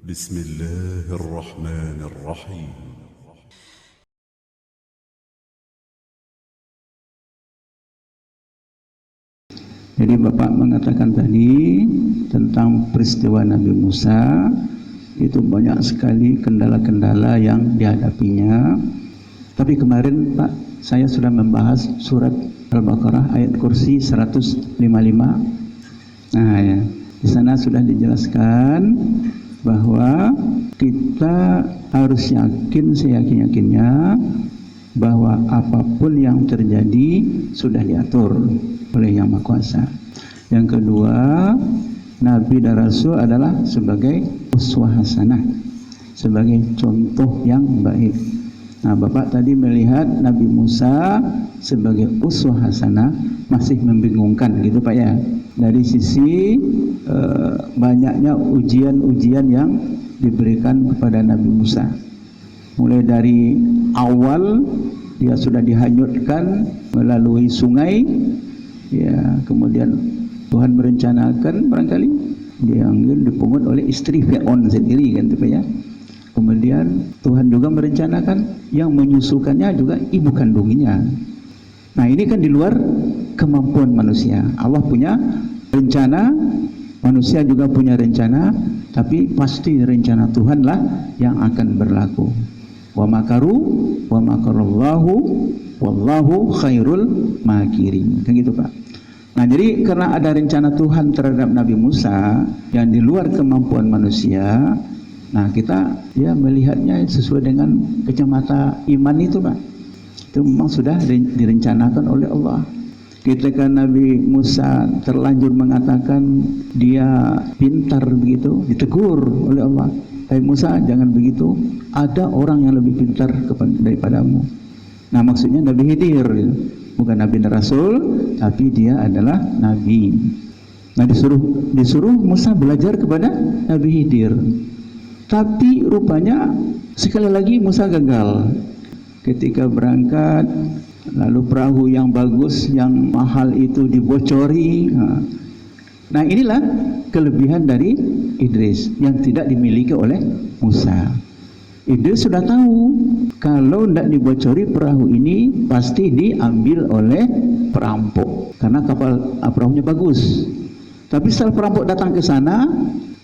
بسم الله الرحمن الرحيم. Jadi Bapak mengatakan tadi tentang peristiwa Nabi Musa, itu banyak sekali kendala-kendala yang dihadapinya. Tapi kemarin Pak, saya sudah membahas surat Al-Baqarah ayat kursi 155. Nah ya, di sana sudah dijelaskan bahwa kita harus yakin seyakin-yakinnya bahwa apapun yang terjadi sudah diatur oleh Yang Maha Kuasa. Yang kedua, Nabi dan Rasul adalah sebagai uswah hasanah, sebagai contoh yang baik. Nah, Bapak tadi melihat Nabi Musa sebagai uswah hasanah masih membingungkan gitu Pak ya. Dari sisi banyaknya ujian-ujian yang diberikan kepada Nabi Musa. Mulai dari awal dia sudah dihanyutkan melalui sungai, ya, kemudian Tuhan merencanakan barangkali dia dipungut oleh istri Fir'aun sendiri kan Pak ya. Kemudian Tuhan juga merencanakan yang menyusukannya juga ibu kandungnya. Nah, ini kan di luar kemampuan manusia. Allah punya rencana, manusia juga punya rencana, tapi pasti rencana Tuhanlah yang akan berlaku. Wa makaru wa makarallahu wallahu khairul makirin. Kan gitu Pak. Nah, jadi karena ada rencana Tuhan terhadap Nabi Musa yang di luar kemampuan manusia, nah kita ya melihatnya sesuai dengan kacamata iman itu Pak. Itu memang sudah direncanakan oleh Allah. Ketika Nabi Musa terlanjur mengatakan dia pintar begitu, ditegur oleh Allah. Hai Musa, jangan begitu. Ada orang yang lebih pintar daripadamu. Nah, maksudnya Nabi Khidir, bukan Nabi dan Rasul, tapi dia adalah Nabi. Nah, disuruh Musa belajar kepada Nabi Khidir. Tapi rupanya sekali lagi Musa gagal. Ketika berangkat, lalu perahu yang bagus, yang mahal itu dibocori. Nah, inilah kelebihan dari Idris yang tidak dimiliki oleh Musa. Idris sudah tahu kalau tidak dibocori perahu ini pasti diambil oleh perampok karena perahunya bagus. Tapi setelah perampok datang ke sana,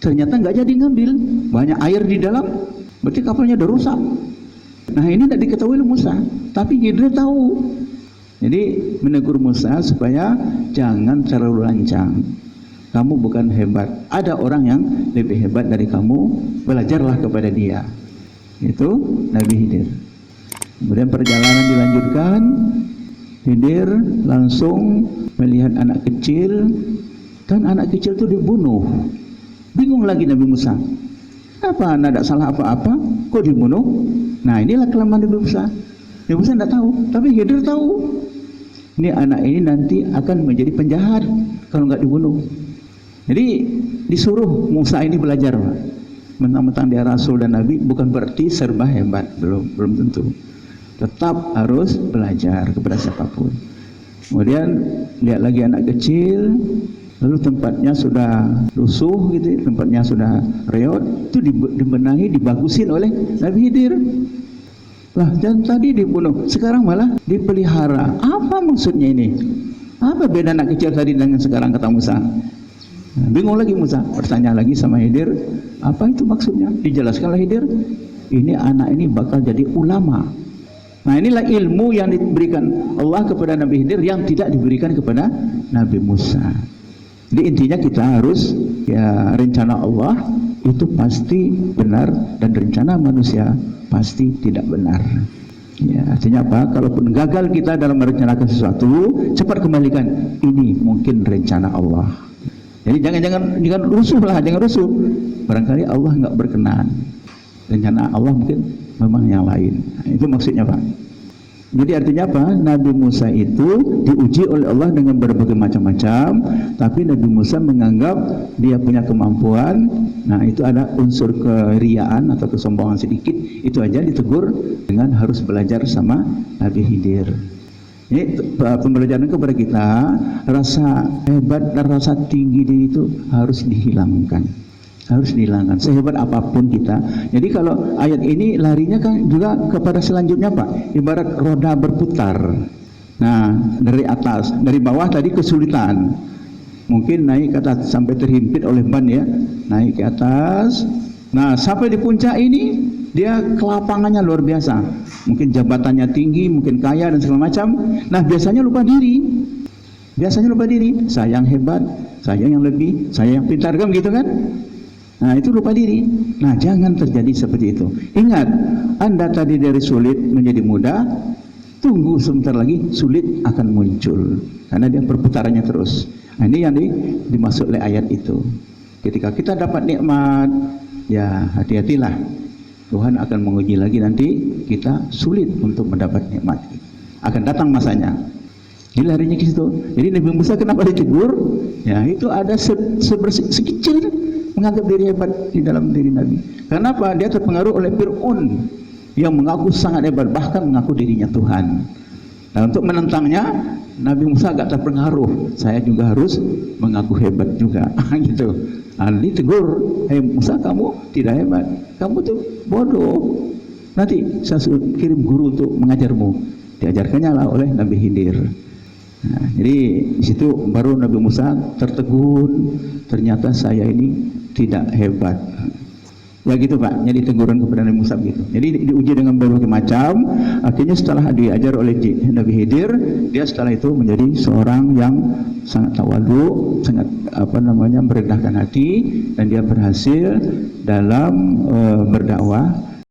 ternyata nggak jadi ngambil, banyak air di dalam, berarti kapalnya udah rusak. Nah, ini tidak diketahui oleh Musa, tapi Idris tahu. Jadi menegur Musa supaya jangan terlalu lancang. Kamu bukan hebat, ada orang yang lebih hebat dari kamu, belajarlah kepada dia. Itu Nabi Khidir. Kemudian perjalanan dilanjutkan. Khidir langsung melihat anak kecil, dan anak kecil itu dibunuh. Bingung lagi Nabi Musa, apa anak tidak salah apa-apa kok dibunuh? Nah, inilah kelemahan Nabi Musa. Nabi Musa tidak tahu, tapi Khidir tahu. Ini anak ini nanti akan menjadi penjahat kalau nggak dibunuh. Jadi disuruh Musa ini belajar. Mentang-mentang dia Rasul dan Nabi bukan berarti serba hebat, belum tentu. Tetap harus belajar kepada siapapun. Kemudian lihat lagi anak kecil, lalu tempatnya sudah lusuh gitu, tempatnya sudah reot, itu dibenahi, dibagusin oleh Nabi Khidir. Lah, dan tadi dibunuh, sekarang malah dipelihara. Apa maksudnya ini? Apa beda anak kecil tadi dengan sekarang, kata Musa? Nah, bingung lagi Musa, bertanya lagi sama Khidir, apa itu maksudnya? Dijelaskanlah Khidir, ini anak ini bakal jadi ulama. Nah, inilah ilmu yang diberikan Allah kepada Nabi Khidir yang tidak diberikan kepada Nabi Musa. Jadi intinya kita harus, ya, rencana Allah itu pasti benar dan rencana manusia pasti tidak benar. Ya, artinya apa? Kalaupun gagal kita dalam merencanakan sesuatu, cepat kembalikan. Ini mungkin rencana Allah. Jadi jangan rusuh lah, jangan rusuh. Barangkali Allah nggak berkenan. Rencana Allah mungkin memang yang lain. Nah, itu maksudnya Pak. Jadi artinya apa? Nabi Musa itu diuji oleh Allah dengan berbagai macam-macam, tapi Nabi Musa menganggap dia punya kemampuan. Nah, itu ada unsur keriaan atau kesombongan sedikit, itu aja ditegur dengan harus belajar sama Nabi Khidir. Ini pembelajaran kepada kita, rasa hebat dan rasa tinggi diri itu harus dihilangkan. harus dihilangkan sehebat apapun kita. Jadi kalau ayat ini larinya kan juga kepada selanjutnya Pak, ibarat roda berputar. Nah, dari atas, dari bawah tadi kesulitan, mungkin naik ke atas sampai terhimpit oleh ban ya, naik ke atas. Nah, sampai di puncak ini dia kelapangannya luar biasa, mungkin jabatannya tinggi, mungkin kaya dan segala macam. Nah, biasanya lupa diri, saya yang hebat, saya yang lebih, saya yang pintar, kan gitu kan. Nah, itu lupa diri. Nah, jangan terjadi seperti itu. Ingat, Anda tadi dari sulit menjadi mudah, tunggu sebentar lagi sulit akan muncul, karena dia perputarannya terus. Nah, ini yang dimaksud oleh ayat itu. Ketika kita dapat nikmat, ya hati-hatilah, Tuhan akan menguji lagi, nanti kita sulit untuk mendapat nikmat. Akan datang masanya. Jadi larinya ke situ. Jadi Nabi Musa kenapa ditegur? Ya, itu ada sekecil menganggap diri hebat di dalam diri Nabi. Kenapa? Dia terpengaruh oleh Fir'aun yang mengaku sangat hebat, bahkan mengaku dirinya Tuhan. Nah, untuk menentangnya, Nabi Musa agak terpengaruh. Saya juga harus mengaku hebat juga. Gitu. Ali tegur, "Hei Musa, kamu tidak hebat, kamu tuh bodoh. Nanti saya kirim guru untuk mengajarmu." Diajarkannya lah oleh Nabi Khidir. Nah, jadi di situ baru Nabi Musa tertegun, ternyata saya ini tidak hebat. Ya gitu Pak, jadi teguran kepada Nabi Musa gitu. Jadi diuji dengan berbagai macam. Akhirnya setelah diajar oleh Nabi Khidir, dia setelah itu menjadi seorang yang sangat tawadu, sangat merendahkan hati, dan dia berhasil dalam berdakwah